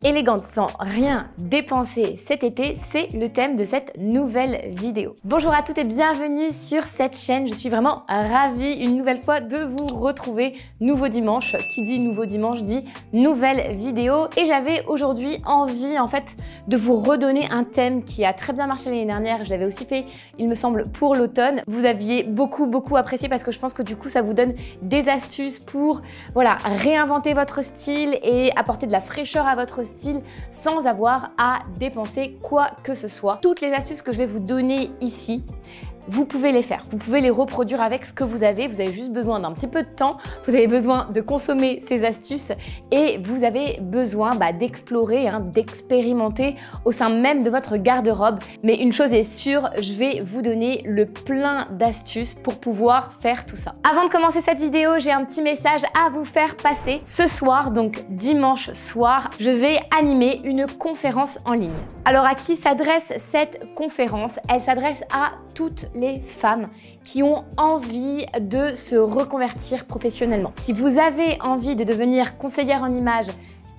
élégante sans rien dépenser cet été, c'est le thème de cette nouvelle vidéo. Bonjour à toutes et bienvenue sur cette chaîne. Je suis vraiment ravie une nouvelle fois de vous retrouver. Nouveau dimanche, qui dit nouveau dimanche dit nouvelle vidéo. Et j'avais aujourd'hui envie en fait de vous redonner un thème qui a très bien marché l'année dernière. Je l'avais aussi fait, il me semble, pour l'automne. Vous aviez beaucoup apprécié parce que je pense que du coup ça vous donne des astuces pour voilà, réinventer votre style et apporter de la fraîcheur à votre style sans avoir à dépenser quoi que ce soit. Toutes les astuces que je vais vous donner ici, vous pouvez les faire, vous pouvez les reproduire avec ce que vous avez juste besoin d'un petit peu de temps, vous avez besoin de consommer ces astuces et vous avez besoin d'explorer, d'expérimenter au sein même de votre garde-robe. Mais une chose est sûre, je vais vous donner le plein d'astuces pour pouvoir faire tout ça. Avant de commencer cette vidéo, j'ai un petit message à vous faire passer. Ce soir, donc dimanche soir, je vais animer une conférence en ligne. Alors à qui s'adresse cette conférence? Elle s'adresse à toutes les femmes qui ont envie de se reconvertir professionnellement. Si vous avez envie de devenir conseillère en images,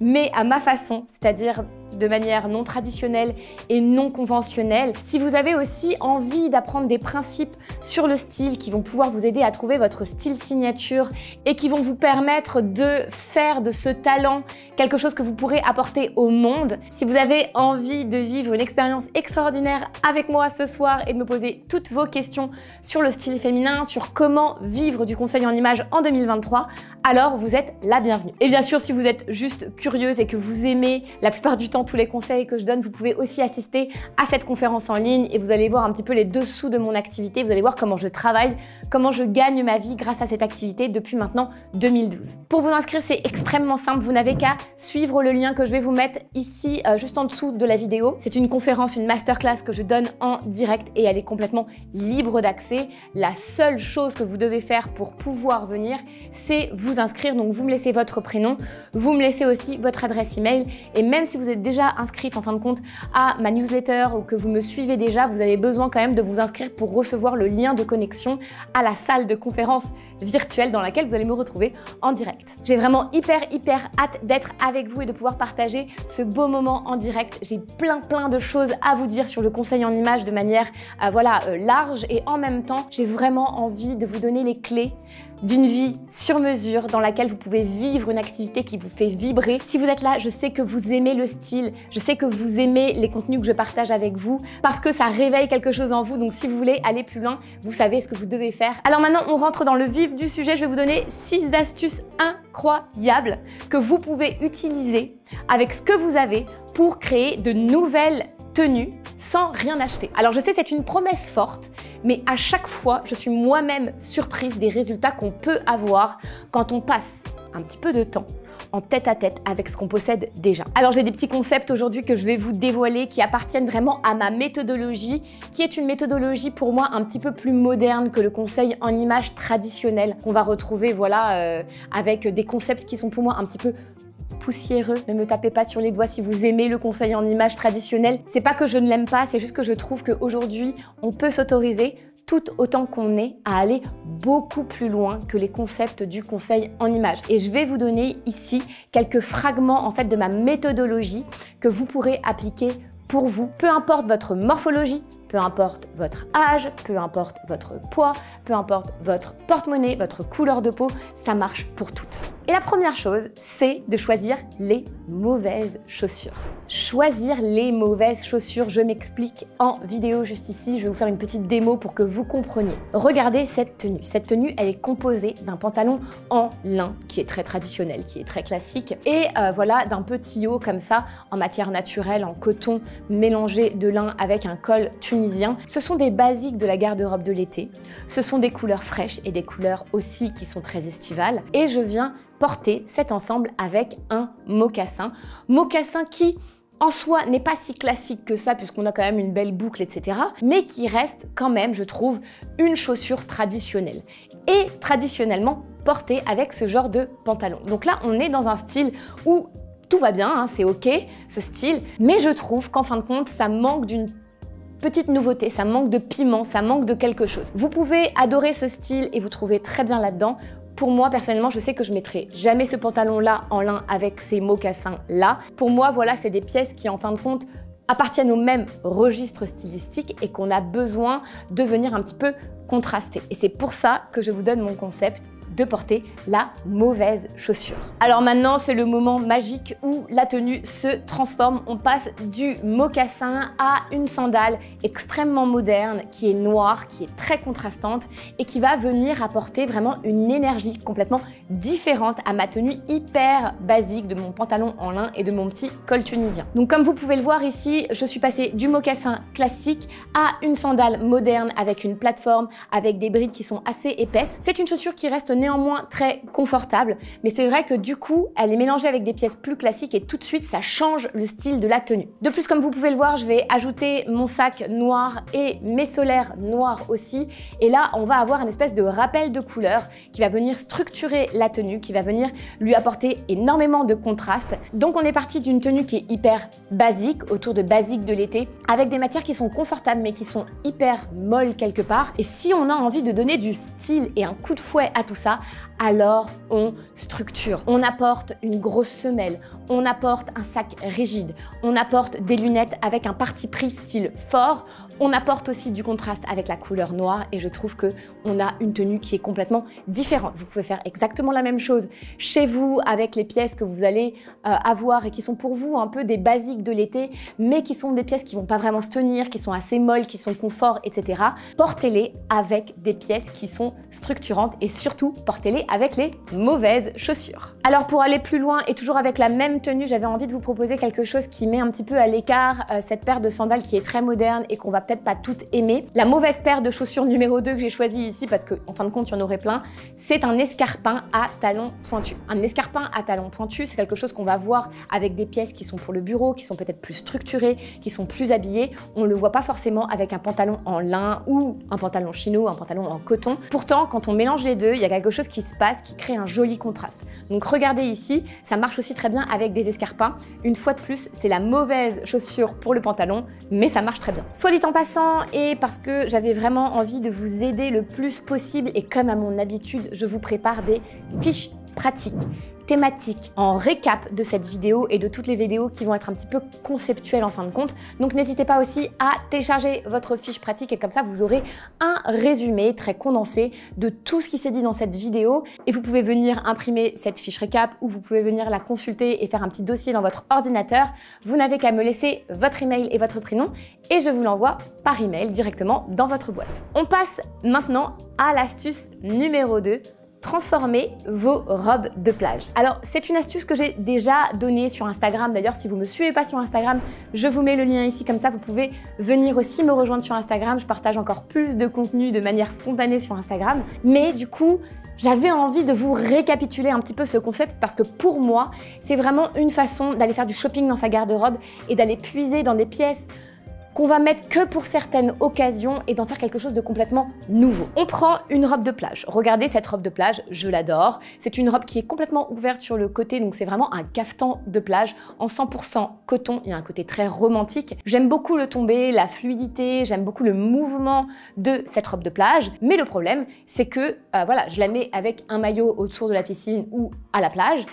mais à ma façon, c'est-à-dire de manière non traditionnelle et non conventionnelle. Si vous avez aussi envie d'apprendre des principes sur le style qui vont pouvoir vous aider à trouver votre style signature et qui vont vous permettre de faire de ce talent quelque chose que vous pourrez apporter au monde. Si vous avez envie de vivre une expérience extraordinaire avec moi ce soir et de me poser toutes vos questions sur le style féminin, sur comment vivre du conseil en images en 2023, alors vous êtes la bienvenue. Et bien sûr, si vous êtes juste curieuse et que vous aimez la plupart du temps tous les conseils que je donne, vous pouvez aussi assister à cette conférence en ligne et vous allez voir un petit peu les dessous de mon activité. Vous allez voir comment je travaille, comment je gagne ma vie grâce à cette activité depuis maintenant 2012. Pour vous inscrire, c'est extrêmement simple. Vous n'avez qu'à suivre le lien que je vais vous mettre ici, juste en dessous de la vidéo. C'est une conférence, une masterclass que je donne en direct et elle est complètement libre d'accès. La seule chose que vous devez faire pour pouvoir venir, c'est vous inscrire. Donc vous me laissez votre prénom, vous me laissez aussi votre adresse email et même si vous êtes déjà inscrite en fin de compte à ma newsletter ou que vous me suivez déjà, vous avez besoin quand même de vous inscrire pour recevoir le lien de connexion à la salle de conférence virtuelle dans laquelle vous allez me retrouver en direct. J'ai vraiment hyper hâte d'être avec vous et de pouvoir partager ce beau moment en direct. J'ai plein de choses à vous dire sur le conseil en images de manière large et en même temps, j'ai vraiment envie de vous donner les clés d'une vie sur mesure dans laquelle vous pouvez vivre une activité qui vous fait vibrer. Si vous êtes là, je sais que vous aimez le style, je sais que vous aimez les contenus que je partage avec vous parce que ça réveille quelque chose en vous. Donc si vous voulez aller plus loin, vous savez ce que vous devez faire. Alors maintenant, on rentre dans le vif du sujet. Je vais vous donner 6 astuces incroyables que vous pouvez utiliser avec ce que vous avez pour créer de nouvelles tenues sans rien acheter. Alors je sais, c'est une promesse forte, mais à chaque fois, je suis moi-même surprise des résultats qu'on peut avoir quand on passe un petit peu de temps en tête-à-tête avec ce qu'on possède déjà. Alors j'ai des petits concepts aujourd'hui que je vais vous dévoiler qui appartiennent vraiment à ma méthodologie, qui est une méthodologie pour moi un petit peu plus moderne que le conseil en images traditionnel qu'on va retrouver avec des concepts qui sont pour moi un petit peu poussiéreux. Ne me tapez pas sur les doigts si vous aimez le conseil en images traditionnel. C'est pas que je ne l'aime pas, c'est juste que je trouve qu'aujourd'hui, on peut s'autoriser tout autant qu'on est à aller beaucoup plus loin que les concepts du conseil en images. Et je vais vous donner ici quelques fragments en fait de ma méthodologie que vous pourrez appliquer pour vous, peu importe votre morphologie, peu importe votre âge, peu importe votre poids, peu importe votre porte-monnaie, votre couleur de peau, ça marche pour toutes. Et la première chose, c'est de choisir les mauvaises chaussures. Choisir les mauvaises chaussures, je m'explique en vidéo juste ici, je vais vous faire une petite démo pour que vous compreniez. Regardez cette tenue. Cette tenue, elle est composée d'un pantalon en lin qui est très traditionnel, qui est très classique et d'un petit haut comme ça en matière naturelle, en coton mélangé de lin avec un col tunisien. Ce sont des basiques de la garde-robe de l'été. Ce sont des couleurs fraîches et des couleurs aussi qui sont très estivales. Et je viens porter cet ensemble avec un mocassin. Mocassin qui en soi n'est pas si classique que ça puisqu'on a quand même une belle boucle, etc. Mais qui reste quand même, je trouve, une chaussure traditionnelle. Et traditionnellement portée avec ce genre de pantalon. Donc là, on est dans un style où tout va bien, c'est ok ce style. Mais je trouve qu'en fin de compte, ça manque d'une petite nouveauté, ça manque de piment, ça manque de quelque chose. Vous pouvez adorer ce style et vous trouver très bien là-dedans. Pour moi, personnellement, je sais que je mettrai jamais ce pantalon-là en lin avec ces mocassins-là. Pour moi, voilà, c'est des pièces qui, en fin de compte, appartiennent au même registre stylistique et qu'on a besoin de venir un petit peu contraster. Et c'est pour ça que je vous donne mon concept de porter la mauvaise chaussure. Alors maintenant, c'est le moment magique où la tenue se transforme. On passe du mocassin à une sandale extrêmement moderne qui est noire, qui est très contrastante et qui va venir apporter vraiment une énergie complètement différente à ma tenue hyper basique de mon pantalon en lin et de mon petit col tunisien. Donc comme vous pouvez le voir ici, je suis passée du mocassin classique à une sandale moderne avec une plateforme, avec des brides qui sont assez épaisses. C'est une chaussure qui reste néanmoins très confortable, mais c'est vrai que du coup, elle est mélangée avec des pièces plus classiques et tout de suite, ça change le style de la tenue. De plus, comme vous pouvez le voir, je vais ajouter mon sac noir et mes solaires noirs aussi. Et là, on va avoir une espèce de rappel de couleur qui va venir structurer la tenue, qui va venir lui apporter énormément de contraste. Donc, on est parti d'une tenue qui est hyper basique, autour de basique de l'été, avec des matières qui sont confortables, mais qui sont hyper molles quelque part. Et si on a envie de donner du style et un coup de fouet à tout ça, alors on structure. On apporte une grosse semelle, on apporte un sac rigide, on apporte des lunettes avec un parti pris style fort, on apporte aussi du contraste avec la couleur noire et je trouve que on a une tenue qui est complètement différente. Vous pouvez faire exactement la même chose chez vous avec les pièces que vous allez avoir et qui sont pour vous un peu des basiques de l'été, mais qui sont des pièces qui vont pas vraiment se tenir, qui sont assez molles, qui sont confort, etc. Portez-les avec des pièces qui sont structurantes et surtout portez-les avec les mauvaises chaussures. Alors pour aller plus loin et toujours avec la même tenue, j'avais envie de vous proposer quelque chose qui met un petit peu à l'écart cette paire de sandales qui est très moderne et qu'on va peut-être pas toutes aimer. La mauvaise paire de chaussures numéro 2 que j'ai choisie ici, parce qu'en fin de compte, il y en aurait plein, c'est un escarpin à talons pointus. Un escarpin à talons pointus, c'est quelque chose qu'on va voir avec des pièces qui sont pour le bureau, qui sont peut-être plus structurées, qui sont plus habillées. On ne le voit pas forcément avec un pantalon en lin ou un pantalon chino, un pantalon en coton. Pourtant, quand on mélange les deux, il y a quelque chose qui se passe, qui crée un joli contraste. Donc regardez ici, ça marche aussi très bien avec des escarpins. Une fois de plus, c'est la mauvaise chaussure pour le pantalon, mais ça marche très bien. Soit dit en passant, et parce que j'avais vraiment envie de vous aider le plus possible, et comme à mon habitude, je vous prépare des fiches pratiques thématiques en récap de cette vidéo et de toutes les vidéos qui vont être un petit peu conceptuelles en fin de compte. Donc n'hésitez pas aussi à télécharger votre fiche pratique et comme ça vous aurez un résumé très condensé de tout ce qui s'est dit dans cette vidéo et vous pouvez venir imprimer cette fiche récap ou vous pouvez venir la consulter et faire un petit dossier dans votre ordinateur. Vous n'avez qu'à me laisser votre email et votre prénom et je vous l'envoie par email directement dans votre boîte. On passe maintenant à l'astuce numéro 2. Transformer vos robes de plage. Alors, c'est une astuce que j'ai déjà donnée sur Instagram. D'ailleurs, si vous ne me suivez pas sur Instagram, je vous mets le lien ici. Comme ça, vous pouvez venir aussi me rejoindre sur Instagram. Je partage encore plus de contenu de manière spontanée sur Instagram. Mais du coup, j'avais envie de vous récapituler un petit peu ce concept parce que pour moi, c'est vraiment une façon d'aller faire du shopping dans sa garde-robe et d'aller puiser dans des pièces qu'on va mettre que pour certaines occasions et d'en faire quelque chose de complètement nouveau. On prend une robe de plage. Regardez cette robe de plage, je l'adore. C'est une robe qui est complètement ouverte sur le côté, donc c'est vraiment un cafetan de plage en 100% coton. Il y a un côté très romantique. J'aime beaucoup le tombé, la fluidité, j'aime beaucoup le mouvement de cette robe de plage. Mais le problème, c'est que voilà, je la mets avec un maillot autour de la piscine ou à la plage.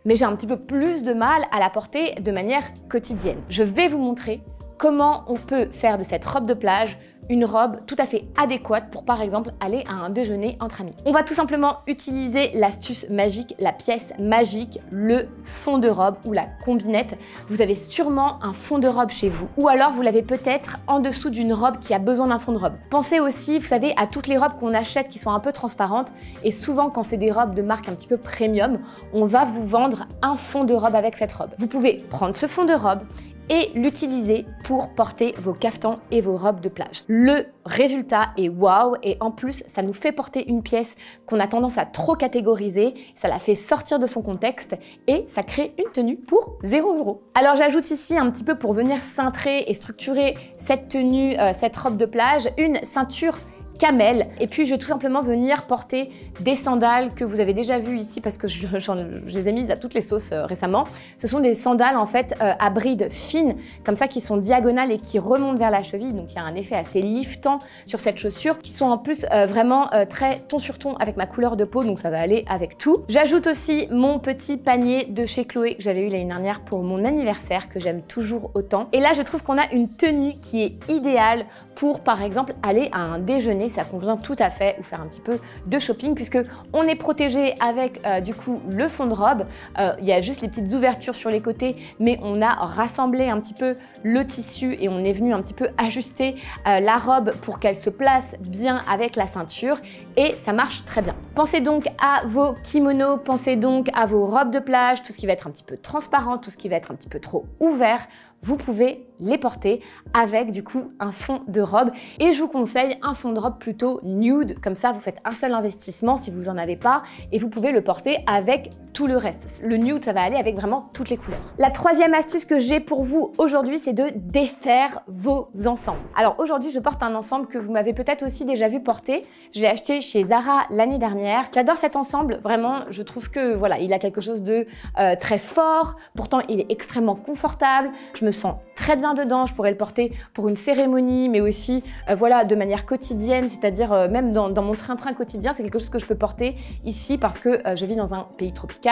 Mais j'ai un petit peu plus de mal à la porter de manière quotidienne. Je vais vous montrer comment on peut faire de cette robe de plage une robe tout à fait adéquate pour par exemple aller à un déjeuner entre amis. On va tout simplement utiliser l'astuce magique, la pièce magique, le fond de robe ou la combinette. Vous avez sûrement un fond de robe chez vous ou alors vous l'avez peut-être en dessous d'une robe qui a besoin d'un fond de robe. Pensez aussi, vous savez, à toutes les robes qu'on achète qui sont un peu transparentes et souvent quand c'est des robes de marque un petit peu premium, on va vous vendre un fond de robe avec cette robe. Vous pouvez prendre ce fond de robe et l'utiliser pour porter vos caftans et vos robes de plage. Le résultat est waouh et en plus ça nous fait porter une pièce qu'on a tendance à trop catégoriser, ça la fait sortir de son contexte et ça crée une tenue pour 0 €. Alors j'ajoute ici un petit peu pour venir cintrer et structurer cette tenue, cette robe de plage, une ceinture camel. Et puis je vais tout simplement venir porter des sandales que vous avez déjà vues ici parce que je les ai mises à toutes les sauces récemment. Ce sont des sandales en fait à bride fine, comme ça, qui sont diagonales et qui remontent vers la cheville. Donc il y a un effet assez liftant sur cette chaussure, qui sont en plus vraiment très ton sur ton avec ma couleur de peau, donc ça va aller avec tout. J'ajoute aussi mon petit panier de chez Chloé que j'avais eu l'année dernière pour mon anniversaire, que j'aime toujours autant. Et là je trouve qu'on a une tenue qui est idéale pour par exemple aller à un déjeuner, ça convient tout à fait, ou faire un petit peu de shopping puisque on est protégé avec du coup le fond de robe. Il y a juste les petites ouvertures sur les côtés, mais on a rassemblé un petit peu le tissu et on est venu un petit peu ajuster la robe pour qu'elle se place bien avec la ceinture et ça marche très bien. Pensez donc à vos kimonos, pensez donc à vos robes de plage, tout ce qui va être un petit peu transparent, tout ce qui va être un petit peu trop ouvert. Vous pouvez les porter avec du coup un fond de robe et je vous conseille un fond de robe plutôt nude, comme ça vous faites un seul investissement si vous en avez pas et vous pouvez le porter avec tout le reste. Le nude, ça va aller avec vraiment toutes les couleurs. La troisième astuce que j'ai pour vous aujourd'hui, c'est de défaire vos ensembles. Alors aujourd'hui, je porte un ensemble que vous m'avez peut-être aussi déjà vu porter. Je l'ai acheté chez Zara l'année dernière. J'adore cet ensemble, vraiment, je trouve que voilà, il a quelque chose de très fort, pourtant il est extrêmement confortable. Je me sens très bien dedans, je pourrais le porter pour une cérémonie, mais aussi voilà, de manière quotidienne, c'est-à-dire même dans mon train-train quotidien, c'est quelque chose que je peux porter ici parce que je vis dans un pays tropical.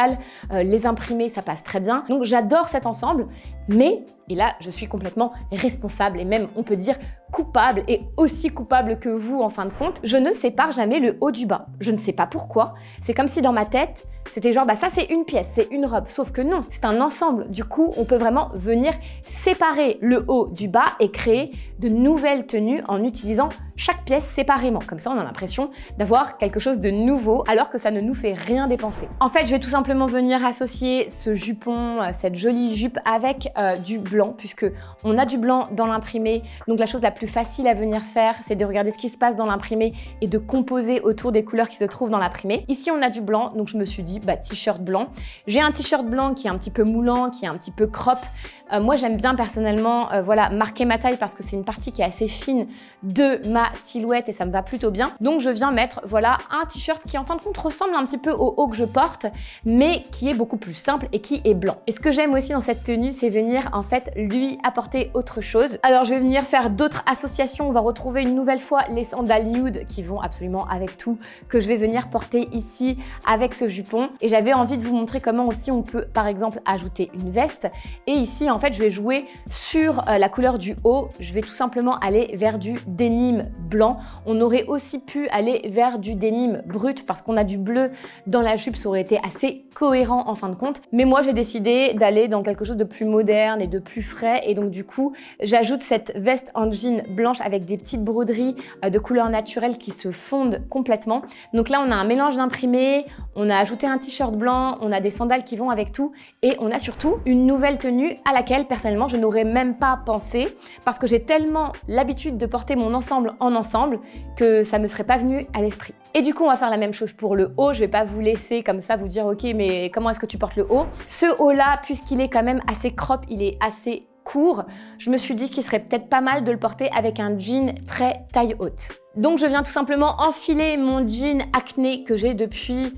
Les imprimés, ça passe très bien. Donc j'adore cet ensemble, mais, et là je suis complètement responsable et même on peut dire coupable et aussi coupable que vous en fin de compte, je ne sépare jamais le haut du bas. Je ne sais pas pourquoi. C'est comme si dans ma tête, c'était genre, bah ça c'est une pièce, c'est une robe. Sauf que non, c'est un ensemble. Du coup, on peut vraiment venir séparer le haut du bas et créer de nouvelles tenues en utilisant chaque pièce séparément. Comme ça, on a l'impression d'avoir quelque chose de nouveau alors que ça ne nous fait rien dépenser. En fait, je vais tout simplement venir associer ce jupon, cette jolie jupe avec du blanc puisque on a du blanc dans l'imprimé. Donc la chose la plus facile à venir faire, c'est de regarder ce qui se passe dans l'imprimé et de composer autour des couleurs qui se trouvent dans l'imprimé. Ici, on a du blanc, donc je me suis dit, bah, t-shirt blanc. J'ai un t-shirt blanc qui est un petit peu moulant, qui est un petit peu crop. Moi, j'aime bien personnellement voilà, marquer ma taille parce que c'est une partie qui est assez fine de ma silhouette et ça me va plutôt bien. Donc, je viens mettre voilà, un t-shirt qui, en fin de compte, ressemble un petit peu au haut que je porte, mais qui est beaucoup plus simple et qui est blanc. Et ce que j'aime aussi dans cette tenue, c'est venir, en fait, lui apporter autre chose. Alors, je vais venir faire d'autres associations. On va retrouver une nouvelle fois les sandales nude qui vont absolument avec tout, que je vais venir porter ici avec ce jupon. Et j'avais envie de vous montrer comment aussi on peut, par exemple, ajouter une veste. Et ici, en fait, je vais jouer sur la couleur du haut. Je vais tout simplement aller vers du denim blanc. On aurait aussi pu aller vers du denim brut parce qu'on a du bleu dans la jupe. Ça aurait été assez cohérent en fin de compte. Mais moi, j'ai décidé d'aller dans quelque chose de plus moderne et de plus frais. Et donc, du coup, j'ajoute cette veste en jean blanche avec des petites broderies de couleurs naturelles qui se fondent complètement. Donc là, on a un mélange d'imprimés, on a ajouté un t-shirt blanc, on a des sandales qui vont avec tout et on a surtout une nouvelle tenue à laquelle personnellement je n'aurais même pas pensé parce que j'ai tellement l'habitude de porter mon ensemble en ensemble que ça me serait pas venu à l'esprit. Et du coup, on va faire la même chose pour le haut. Je vais pas vous laisser comme ça vous dire ok, mais comment est-ce que tu portes le haut? Ce haut-là, puisqu'il est quand même assez crop, il est assez court, je me suis dit qu'il serait peut-être pas mal de le porter avec un jean très taille haute. Donc je viens tout simplement enfiler mon jean acné que j'ai depuis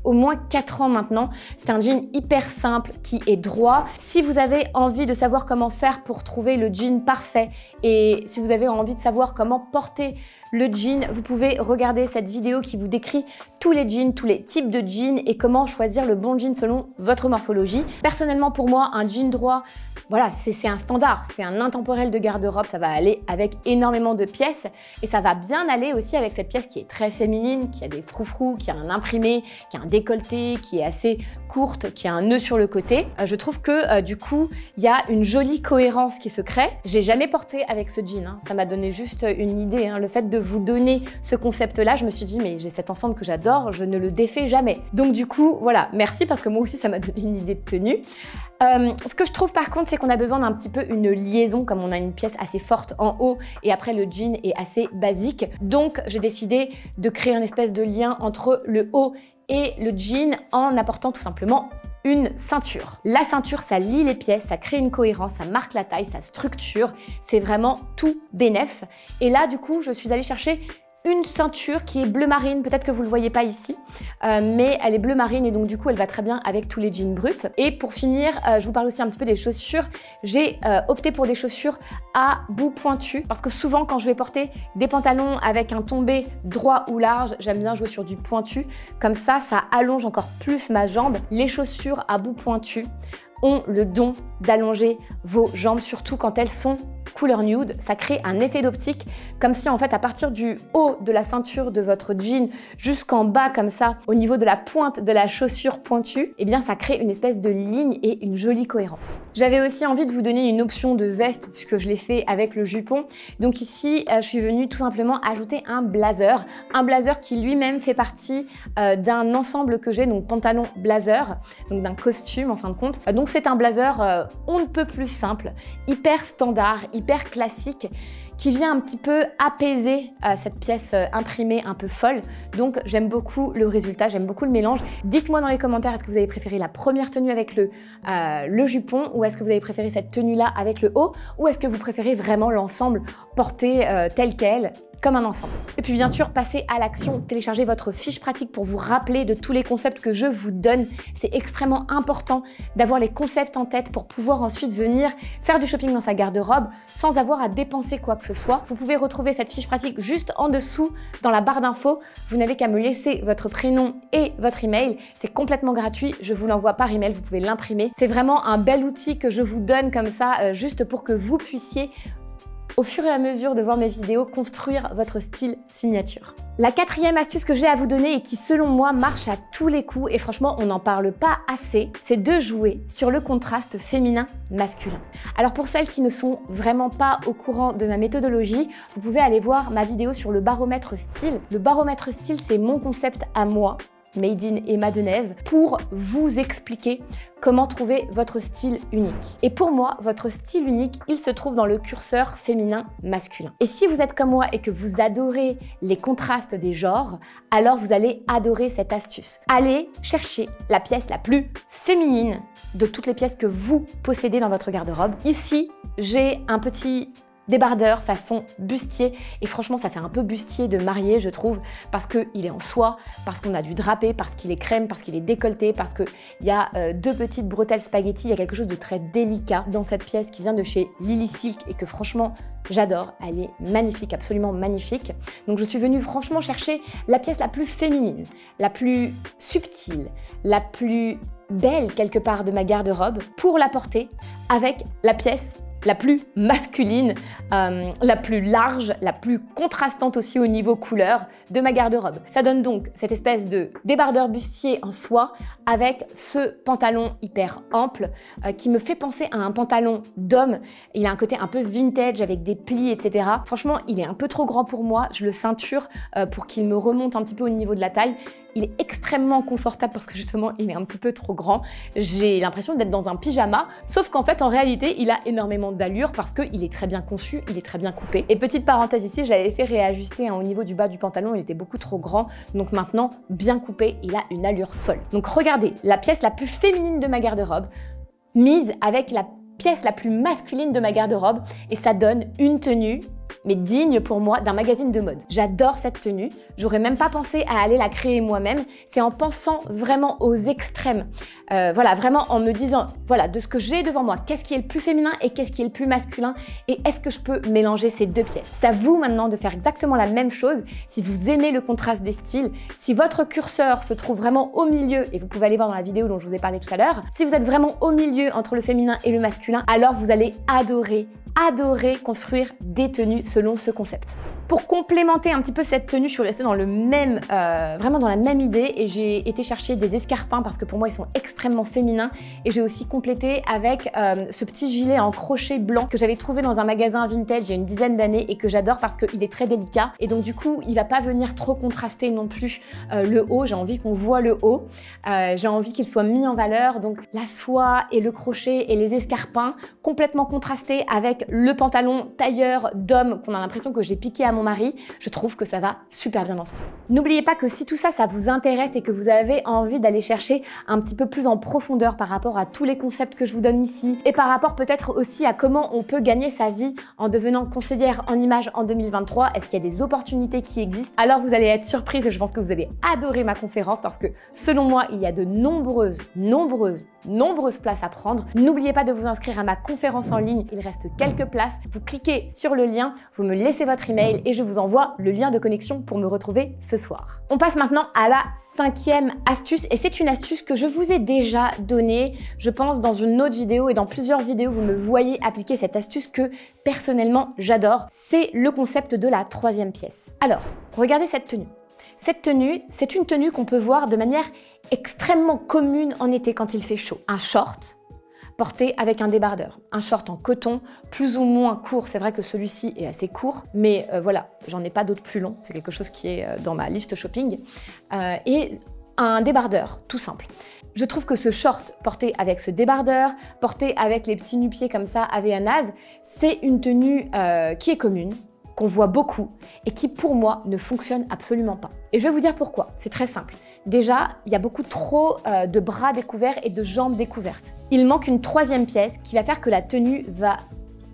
au moins 4 ans maintenant. C'est un jean hyper simple qui est droit. Si vous avez envie de savoir comment faire pour trouver le jean parfait et si vous avez envie de savoir comment porter le jean, vous pouvez regarder cette vidéo qui vous décrit tous les jeans, tous les types de jeans et comment choisir le bon jean selon votre morphologie. Personnellement, pour moi, un jean droit, voilà, c'est un standard, c'est un intemporel de garde-robe, ça va aller avec énormément de pièces et ça va bien aller aussi avec cette pièce qui est très féminine, qui a des froufrous, qui a un imprimé, qui a un décolleté, qui est assez courte, qui a un nœud sur le côté. Je trouve que du coup, il y a une jolie cohérence qui se crée. J'ai jamais porté avec ce jean, hein. Ça m'a donné juste une idée, hein. Le fait de vous donner ce concept-là, je me suis dit, mais j'ai cet ensemble que j'adore, je ne le défais jamais. Donc du coup, voilà, merci parce que moi aussi, ça m'a donné une idée de tenue. Ce que je trouve par contre, c'est qu'on a besoin d'un petit peu une liaison, comme on a une pièce assez forte en haut et après le jean est assez basique. Donc j'ai décidé de créer un espèce de lien entre le haut et le jean en apportant tout simplement une ceinture. La ceinture, ça lie les pièces, ça crée une cohérence, ça marque la taille, ça structure, c'est vraiment tout bénef. Et là, du coup, je suis allée chercher une ceinture qui est bleu marine, peut-être que vous ne le voyez pas ici, mais elle est bleu marine et donc du coup elle va très bien avec tous les jeans bruts. Et pour finir, je vous parle aussi un petit peu des chaussures. J'ai opté pour des chaussures à bout pointu parce que souvent quand je vais porter des pantalons avec un tombé droit ou large, j'aime bien jouer sur du pointu. Comme ça allonge encore plus ma jambe. Les chaussures à bout pointu ont le don d'allonger vos jambes, surtout quand elles sont couleur nude. Ça crée un effet d'optique, comme si en fait à partir du haut de la ceinture de votre jean jusqu'en bas comme ça, au niveau de la pointe de la chaussure pointue, eh bien ça crée une espèce de ligne et une jolie cohérence. J'avais aussi envie de vous donner une option de veste puisque je l'ai fait avec le jupon. Donc ici, je suis venue tout simplement ajouter un blazer qui lui-même fait partie d'un ensemble que j'ai, donc pantalon blazer, donc d'un costume en fin de compte. Donc c'est un blazer on ne peut plus simple, hyper standard, hyper classique, qui vient un petit peu apaiser cette pièce imprimée un peu folle. Donc j'aime beaucoup le résultat, j'aime beaucoup le mélange. Dites-moi dans les commentaires, est-ce que vous avez préféré la première tenue avec le jupon, ou est-ce que vous avez préféré cette tenue-là avec le haut, ou est-ce que vous préférez vraiment l'ensemble porté tel quel, comme un ensemble. Et puis bien sûr, passez à l'action, téléchargez votre fiche pratique pour vous rappeler de tous les concepts que je vous donne. C'est extrêmement important d'avoir les concepts en tête pour pouvoir ensuite venir faire du shopping dans sa garde-robe sans avoir à dépenser quoi que ce soit. Vous pouvez retrouver cette fiche pratique juste en dessous dans la barre d'infos. Vous n'avez qu'à me laisser votre prénom et votre email. C'est complètement gratuit, je vous l'envoie par email, vous pouvez l'imprimer. C'est vraiment un bel outil que je vous donne comme ça, juste pour que vous puissiez au fur et à mesure de voir mes vidéos, construire votre style signature. La quatrième astuce que j'ai à vous donner et qui selon moi marche à tous les coups, et franchement on n'en parle pas assez, c'est de jouer sur le contraste féminin-masculin. Alors pour celles qui ne sont vraiment pas au courant de ma méthodologie, vous pouvez aller voir ma vidéo sur le baromètre style. Le baromètre style, c'est mon concept à moi, Made in Emma Denève, pour vous expliquer comment trouver votre style unique. Et pour moi, votre style unique, il se trouve dans le curseur féminin-masculin. Et si vous êtes comme moi et que vous adorez les contrastes des genres, alors vous allez adorer cette astuce. Allez chercher la pièce la plus féminine de toutes les pièces que vous possédez dans votre garde-robe. Ici, j'ai un petit débardeur façon bustier, et franchement ça fait un peu bustier de mariée je trouve, parce qu'il est en soie, parce qu'on a du drapé, parce qu'il est crème, parce qu'il est décolleté, parce qu'il y a deux petites bretelles spaghetti. Il y a quelque chose de très délicat dans cette pièce qui vient de chez Lily Silk et que franchement j'adore, elle est magnifique, absolument magnifique. Donc je suis venue franchement chercher la pièce la plus féminine, la plus subtile, la plus belle quelque part de ma garde-robe pour la porter avec la pièce la plus masculine, la plus large, la plus contrastante aussi au niveau couleur de ma garde-robe. Ça donne donc cette espèce de débardeur bustier en soie avec ce pantalon hyper ample qui me fait penser à un pantalon d'homme. Il a un côté un peu vintage avec des plis, etc. Franchement, il est un peu trop grand pour moi. Je le ceinture pour qu'il me remonte un petit peu au niveau de la taille. Il est extrêmement confortable parce que justement, il est un petit peu trop grand. J'ai l'impression d'être dans un pyjama, sauf qu'en fait, en réalité, il a énormément d'allure parce qu'il est très bien conçu, il est très bien coupé. Et petite parenthèse ici, je l'avais fait réajuster au niveau du bas du pantalon, il était beaucoup trop grand. Donc maintenant, bien coupé, il a une allure folle. Donc regardez, la pièce la plus féminine de ma garde-robe, mise avec la pièce la plus masculine de ma garde-robe, et ça donne une tenue mais digne pour moi d'un magazine de mode. J'adore cette tenue, j'aurais même pas pensé à aller la créer moi-même, c'est en pensant vraiment aux extrêmes, voilà, vraiment en me disant, voilà, de ce que j'ai devant moi, qu'est-ce qui est le plus féminin et qu'est-ce qui est le plus masculin, et est-ce que je peux mélanger ces deux pièces. C'est à vous maintenant de faire exactement la même chose si vous aimez le contraste des styles, si votre curseur se trouve vraiment au milieu, et vous pouvez aller voir dans la vidéo dont je vous ai parlé tout à l'heure, si vous êtes vraiment au milieu entre le féminin et le masculin, alors vous allez adorer construire des tenues selon ce concept. Pour complémenter un petit peu cette tenue, je suis restée dans le même, vraiment dans la même idée, et j'ai été chercher des escarpins parce que pour moi ils sont extrêmement féminins, et j'ai aussi complété avec ce petit gilet en crochet blanc que j'avais trouvé dans un magasin vintage il y a une dizaine d'années et que j'adore parce qu'il est très délicat, et donc du coup il va pas venir trop contraster non plus le haut. J'ai envie qu'on voit le haut, j'ai envie qu'il soit mis en valeur, donc la soie et le crochet et les escarpins complètement contrastés avec le pantalon tailleur d'homme qu'on a l'impression que j'ai piqué à mon mon mari, je trouve que ça va super bien ensemble. N'oubliez pas que si tout ça, ça vous intéresse et que vous avez envie d'aller chercher un petit peu plus en profondeur par rapport à tous les concepts que je vous donne ici et par rapport peut-être aussi à comment on peut gagner sa vie en devenant conseillère en images en 2023, est-ce qu'il y a des opportunités qui existent? Alors vous allez être surprise et je pense que vous allez adorer ma conférence parce que selon moi, il y a de nombreuses places à prendre. N'oubliez pas de vous inscrire à ma conférence en ligne, il reste quelques places. Vous cliquez sur le lien, vous me laissez votre email et je vous envoie le lien de connexion pour me retrouver ce soir. On passe maintenant à la 5e astuce et c'est une astuce que je vous ai déjà donnée, je pense dans une autre vidéo et dans plusieurs vidéos, vous me voyez appliquer cette astuce que personnellement j'adore. C'est le concept de la 3e pièce. Alors, regardez cette tenue. Cette tenue, c'est une tenue qu'on peut voir de manière extrêmement commune en été quand il fait chaud. Un short porté avec un débardeur. Un short en coton, plus ou moins court. C'est vrai que celui-ci est assez court, mais voilà, j'en ai pas d'autres plus longs. C'est quelque chose qui est dans ma liste shopping. Et un débardeur, tout simple. Je trouve que ce short porté avec ce débardeur, porté avec les petits nu-pieds comme ça, avec un nase, c'est une tenue qui est commune, qu'on voit beaucoup et qui pour moi ne fonctionne absolument pas. Et je vais vous dire pourquoi, c'est très simple. Déjà, il y a beaucoup trop de bras découverts et de jambes découvertes. Il manque une 3e pièce qui va faire que la tenue va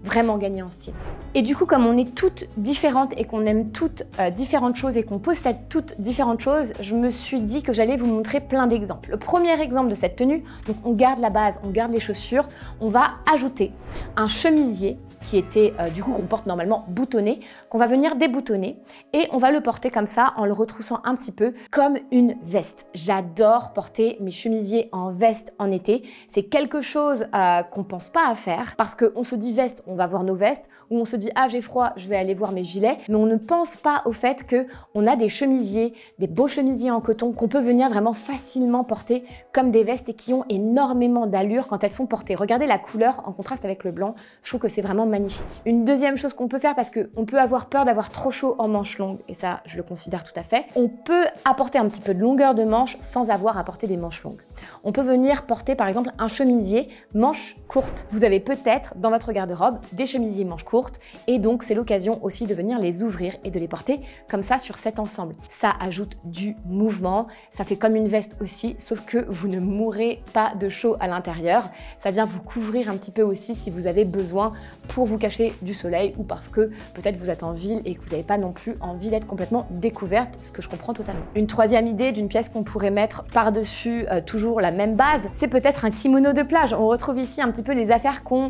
vraiment gagner en style. Et du coup, comme on est toutes différentes et qu'on aime toutes différentes choses et qu'on possède toutes différentes choses, je me suis dit que j'allais vous montrer plein d'exemples. Le premier exemple de cette tenue, donc on garde la base, on garde les chaussures, on va ajouter un chemisier qui était du coup qu'on porte normalement boutonné, qu'on va venir déboutonner et on va le porter comme ça en le retroussant un petit peu comme une veste. J'adore porter mes chemisiers en veste en été. C'est quelque chose qu'on pense pas à faire parce qu'on se dit veste, on va voir nos vestes, ou on se dit ah j'ai froid, je vais aller voir mes gilets, mais on ne pense pas au fait qu'on a des chemisiers, des beaux chemisiers en coton qu'on peut venir vraiment facilement porter comme des vestes et qui ont énormément d'allure quand elles sont portées. Regardez la couleur en contraste avec le blanc, je trouve que c'est vraiment magnifique. Une deuxième chose qu'on peut faire, parce qu'on peut avoir peur d'avoir trop chaud en manches longues, et ça je le considère tout à fait, on peut apporter un petit peu de longueur de manche sans avoir à porter des manches longues. On peut venir porter par exemple un chemisier manches courtes. Vous avez peut-être dans votre garde-robe des chemisiers manches courtes et donc c'est l'occasion aussi de venir les ouvrir et de les porter comme ça sur cet ensemble. Ça ajoute du mouvement, ça fait comme une veste aussi, sauf que vous ne mourrez pas de chaud à l'intérieur. Ça vient vous couvrir un petit peu aussi si vous avez besoin pour vous cacher du soleil ou parce que peut-être vous êtes en ville et que vous n'avez pas non plus envie d'être complètement découverte, ce que je comprends totalement. Une troisième idée d'une pièce qu'on pourrait mettre par-dessus toujours la même base, c'est peut-être un kimono de plage. On retrouve ici un petit peu les affaires qu'on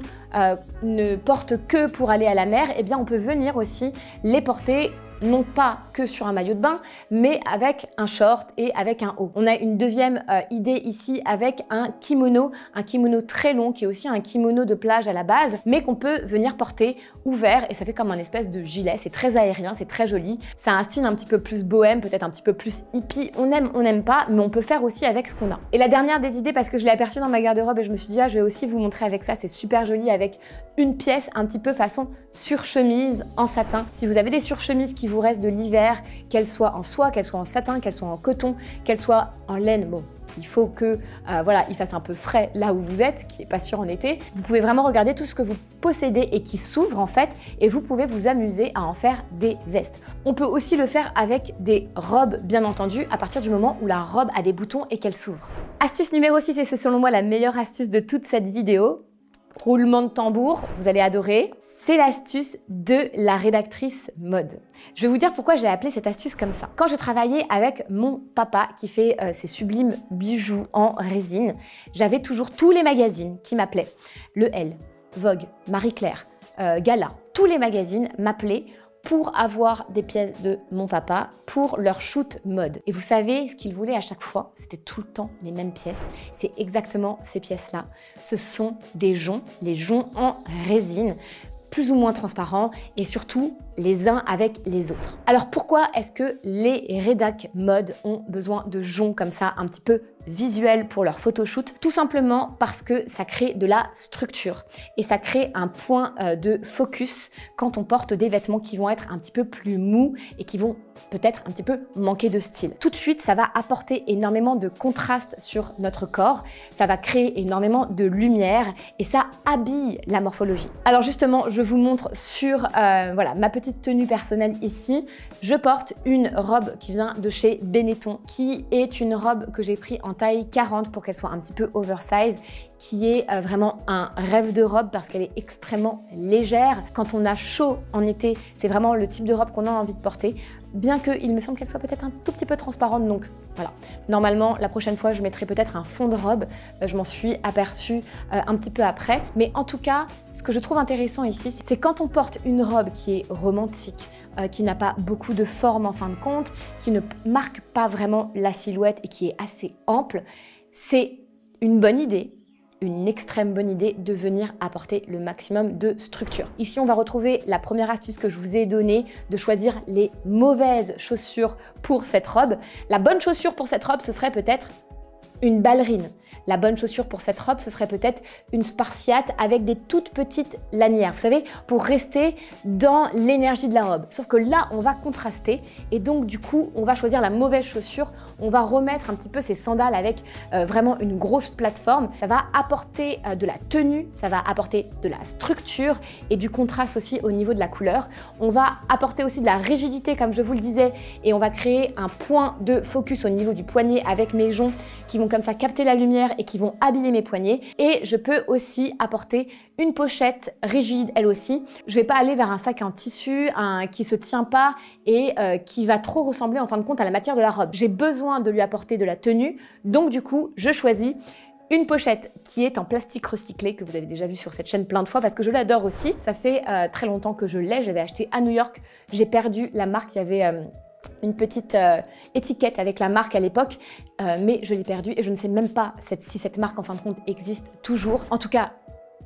ne porte que pour aller à la mer. Eh bien, on peut venir aussi les porter non pas que sur un maillot de bain, mais avec un short et avec un haut. On a une deuxième idée ici avec un kimono très long qui est aussi un kimono de plage à la base, mais qu'on peut venir porter ouvert et ça fait comme un espèce de gilet. C'est très aérien, c'est très joli. Ça a un style un petit peu plus bohème, peut-être un petit peu plus hippie. On n'aime pas, mais on peut faire aussi avec ce qu'on a. Et la dernière des idées, parce que je l'ai aperçue dans ma garde-robe et je me suis dit, ah, je vais aussi vous montrer avec ça, c'est super joli avec une pièce un petit peu façon surchemise en satin. Si vous avez des surchemises qui vous restent de l'hiver, qu'elles soient en soie, qu'elles soient en satin, qu'elles soient en coton, qu'elles soient en laine, bon, il faut que voilà, il fasse un peu frais là où vous êtes, qui n'est pas sûr en été. Vous pouvez vraiment regarder tout ce que vous possédez et qui s'ouvre en fait, et vous pouvez vous amuser à en faire des vestes. On peut aussi le faire avec des robes, bien entendu, à partir du moment où la robe a des boutons et qu'elle s'ouvre. Astuce numéro 6, et c'est selon moi la meilleure astuce de toute cette vidéo. Roulement de tambour, vous allez adorer. C'est l'astuce de la rédactrice mode. Je vais vous dire pourquoi j'ai appelé cette astuce comme ça. Quand je travaillais avec mon papa qui fait ces sublimes bijoux en résine, j'avais toujours tous les magazines qui m'appelaient. Le Elle, Vogue, Marie-Claire, Gala, tous les magazines m'appelaient pour avoir des pièces de mon papa pour leur shoot mode. Et vous savez ce qu'il voulait à chaque fois? C'était tout le temps les mêmes pièces. C'est exactement ces pièces-là. Ce sont des joncs, les joncs en résine, plus ou moins transparents et surtout les uns avec les autres. Alors pourquoi est-ce que les rédac mode ont besoin de joncs comme ça un petit peu visuels pour leur photoshoot? Tout simplement parce que ça crée de la structure et ça crée un point de focus quand on porte des vêtements qui vont être un petit peu plus mous et qui vont peut-être un petit peu manquer de style. Tout de suite, ça va apporter énormément de contraste sur notre corps, ça va créer énormément de lumière et ça habille la morphologie. Alors justement, je vous montre sur voilà, ma petite petite tenue personnelle ici, je porte une robe qui vient de chez Benetton, qui est une robe que j'ai pris en taille 40 pour qu'elle soit un petit peu oversize, qui est vraiment un rêve de robe parce qu'elle est extrêmement légère. Quand on a chaud en été, c'est vraiment le type de robe qu'on a envie de porter, bien qu'il me semble qu'elle soit peut-être un tout petit peu transparente, donc voilà. Normalement, la prochaine fois, je mettrai peut-être un fond de robe, je m'en suis aperçue un petit peu après, mais en tout cas, ce que je trouve intéressant ici, c'est quand on porte une robe qui est romantique, qui n'a pas beaucoup de forme en fin de compte, qui ne marque pas vraiment la silhouette et qui est assez ample, c'est une bonne idée, une extrême bonne idée de venir apporter le maximum de structure. Ici, on va retrouver la première astuce que je vous ai donnée, de choisir les mauvaises chaussures pour cette robe. La bonne chaussure pour cette robe, ce serait peut-être une ballerine. La bonne chaussure pour cette robe, ce serait peut-être une spartiate avec des toutes petites lanières, vous savez, pour rester dans l'énergie de la robe. Sauf que là, on va contraster et donc du coup, on va choisir la mauvaise chaussure. On va remettre un petit peu ces sandales avec vraiment une grosse plateforme. Ça va apporter de la tenue, ça va apporter de la structure et du contraste aussi au niveau de la couleur. On va apporter aussi de la rigidité, comme je vous le disais, et on va créer un point de focus au niveau du poignet avec mes joncs qui vont comme ça capter la lumière et qui vont habiller mes poignets. Et je peux aussi apporter une pochette rigide, elle aussi. Je vais pas aller vers un sac en tissu qui se tient pas et qui va trop ressembler en fin de compte à la matière de la robe. J'ai besoin de lui apporter de la tenue, donc du coup, je choisis une pochette qui est en plastique recyclé, que vous avez déjà vu sur cette chaîne plein de fois parce que je l'adore aussi. Ça fait très longtemps que je l'ai, j'avais acheté à New York. J'ai perdu la marque, il y avait une petite étiquette avec la marque à l'époque, mais je l'ai perdue et je ne sais même pas si cette marque en fin de compte existe toujours. En tout cas,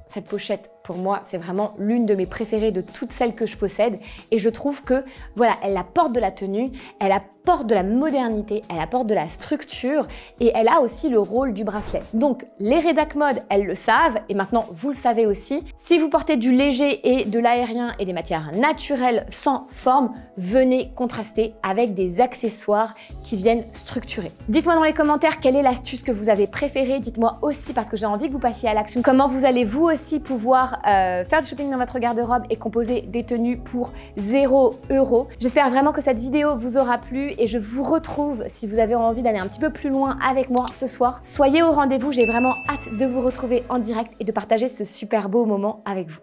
cette pochette, pour moi, c'est vraiment l'une de mes préférées de toutes celles que je possède et je trouve que, voilà, elle apporte de la tenue, elle apporte de la modernité, elle apporte de la structure et elle a aussi le rôle du bracelet. Donc, les rédac mode, elles le savent et maintenant, vous le savez aussi. Si vous portez du léger et de l'aérien et des matières naturelles sans forme, venez contraster avec des accessoires qui viennent structurer. Dites-moi dans les commentaires quelle est l'astuce que vous avez préférée. Dites-moi aussi, parce que j'ai envie que vous passiez à l'action, comment vous allez vous aussi pouvoir faire du shopping dans votre garde-robe et composer des tenues pour 0 €. J'espère vraiment que cette vidéo vous aura plu et je vous retrouve si vous avez envie d'aller un petit peu plus loin avec moi ce soir. Soyez au rendez-vous, j'ai vraiment hâte de vous retrouver en direct et de partager ce super beau moment avec vous.